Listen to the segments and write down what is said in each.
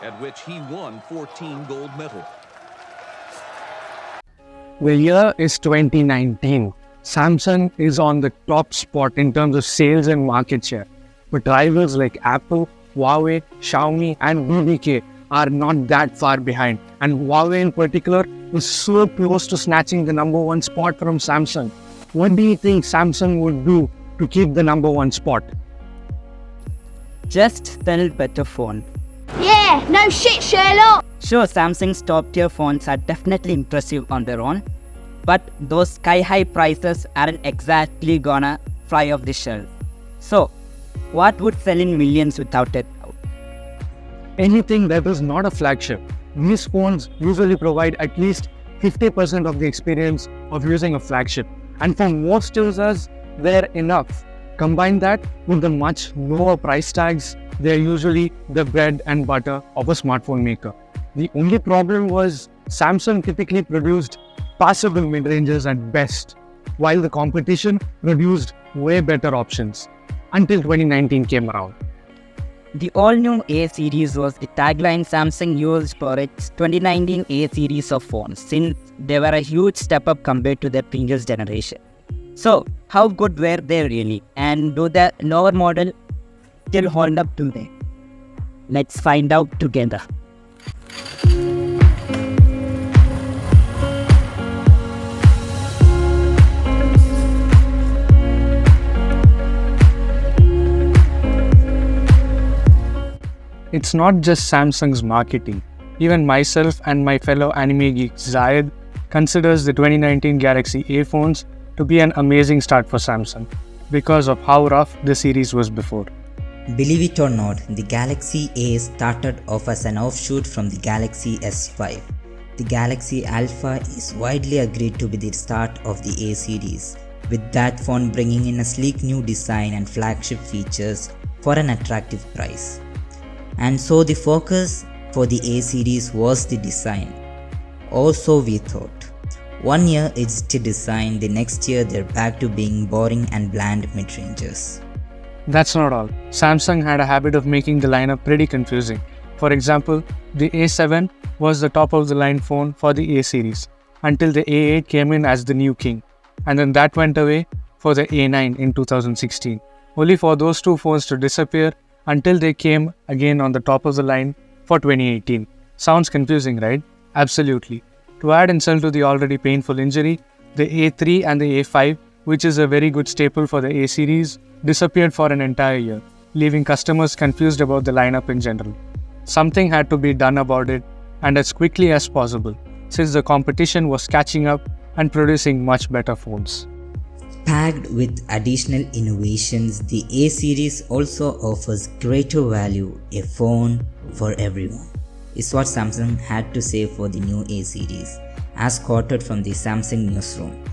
at which he won 14 gold medals. The year is 2019. Samsung is on the top spot in terms of sales and market share. But rivals like Apple, Huawei, Xiaomi and BBK are not that far behind. And Huawei in particular is so close to snatching the number one spot from Samsung. What do you think Samsung would do to keep the number one spot? Just sell better phone. Yeah, no shit, Sherlock! Sure, Samsung's top tier phones are definitely impressive on their own, but those sky high prices aren't exactly gonna fly off the shelf. So, what would sell in millions without a doubt? Anything that is not a flagship. These phones usually provide at least 50% of the experience of using a flagship. And for most users, they're enough. Combine that with the much lower price tags, they're usually the bread and butter of a smartphone maker. The only problem was Samsung typically produced passable mid-ranges at best, while the competition produced way better options until 2019 came around. The all-new A series was the tagline Samsung used for its 2019 A series of phones, since they were a huge step up compared to their previous generation. So, how good were they really? And do the lower model still hold up today? Let's find out together. It's not just Samsung's marketing. Even myself and my fellow anime geek Zayed considers the 2019 Galaxy A phones to be an amazing start for Samsung because of how rough the series was before. Believe it or not, the Galaxy A started off as an offshoot from the Galaxy S5. The Galaxy Alpha is widely agreed to be the start of the A series, with that phone bringing in a sleek new design and flagship features for an attractive price. And so the focus for the A series was the design. Or so we thought. One year it's the design, the next year they're back to being boring and bland mid-rangers. That's not all. Samsung had a habit of making the lineup pretty confusing. For example, the A7 was the top of the line phone for the A series until the A8 came in as the new king, and then that went away for the A9 in 2016, only for those two phones to disappear until they came again on the top of the line for 2018. Sounds confusing, right? Absolutely. To add insult to the already painful injury, the A3 and the A5, which is a very good staple for the A series, disappeared for an entire year, leaving customers confused about the lineup in general. Something had to be done about it, and as quickly as possible, since the competition was catching up and producing much better phones. Packed with additional innovations, the A series also offers greater value, a phone for everyone, is what Samsung had to say for the new A series, as quoted from the Samsung Newsroom.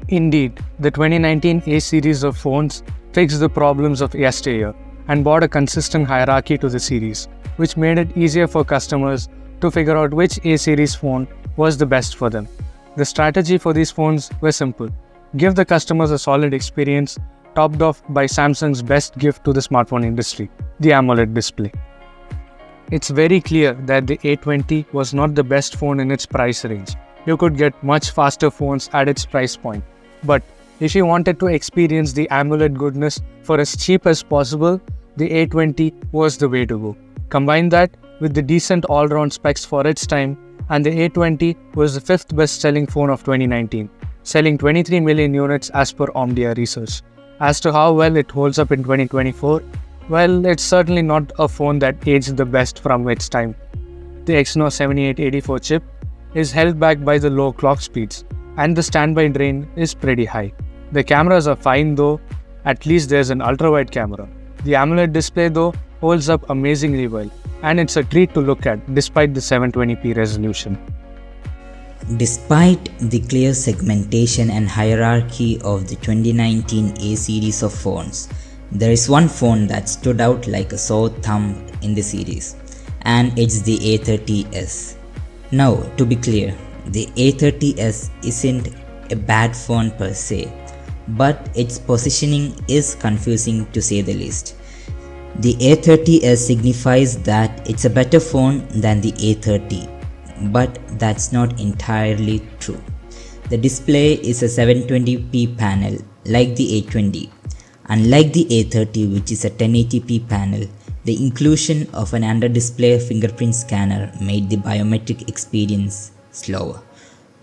Indeed, the 2019 A series of phones fixed the problems of yesteryear and brought a consistent hierarchy to the series, which made it easier for customers to figure out which A series phone was the best for them. The strategy for these phones was simple. Give the customers a solid experience, topped off by Samsung's best gift to the smartphone industry, the AMOLED display. It's very clear that the A20 was not the best phone in its price range. You could get much faster phones at its price point. But if you wanted to experience the AMOLED goodness for as cheap as possible, the A20 was the way to go. Combine that with the decent all-round specs for its time, and the A20 was the fifth best-selling phone of 2019, selling 23 million units as per Omdia research. As to how well it holds up in 2024, well, it's certainly not a phone that aged the best from its time. The Exynos 7884 chip is held back by the low clock speeds, and the standby drain is pretty high. The cameras are fine though, at least there's an ultra-wide camera. The AMOLED display though holds up amazingly well, and it's a treat to look at despite the 720p resolution. Despite the clear segmentation and hierarchy of the 2019 A series of phones, there is one phone that stood out like a sore thumb in the series, and it's the A30s. Now, to be clear, the A30s isn't a bad phone per se, but its positioning is confusing to say the least. The A30s signifies that it's a better phone than the A30, but that's not entirely true. The display is a 720p panel like the A20. Unlike the A30, which is a 1080p panel, the inclusion of an under-display fingerprint scanner made the biometric experience slower.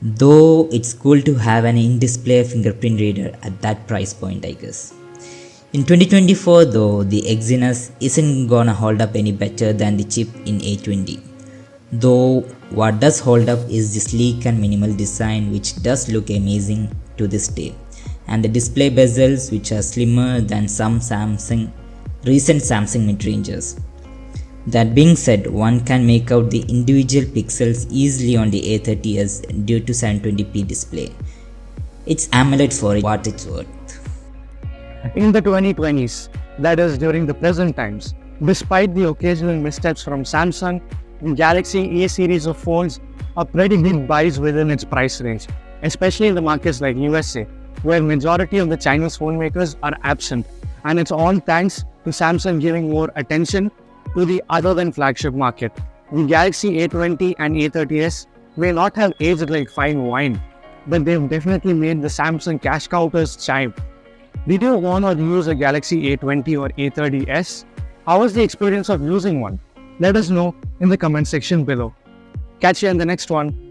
Though it's cool to have an in-display fingerprint reader at that price point, I guess. In 2024 though, the Exynos isn't gonna hold up any better than the chip in A20. Though what does hold up is the sleek and minimal design, which does look amazing to this day, and the display bezels, which are slimmer than some recent Samsung mid-rangers. That being said, one can make out the individual pixels easily on the A30s due to 720p display. It's AMOLED for what it's worth. In the 2020s, that is during the present times, despite the occasional missteps from Samsung, the Galaxy A series of phones are pretty big buys within its price range, especially in the markets like USA, where majority of the Chinese phone makers are absent, and it's all thanks to Samsung giving more attention to the other than flagship market. The Galaxy A20 and A30s may not have aged like fine wine, but they've definitely made the Samsung cash cows chime. Did you own or use a Galaxy A20 or A30s? How was the experience of using one? Let us know in the comment section below. Catch you in the next one.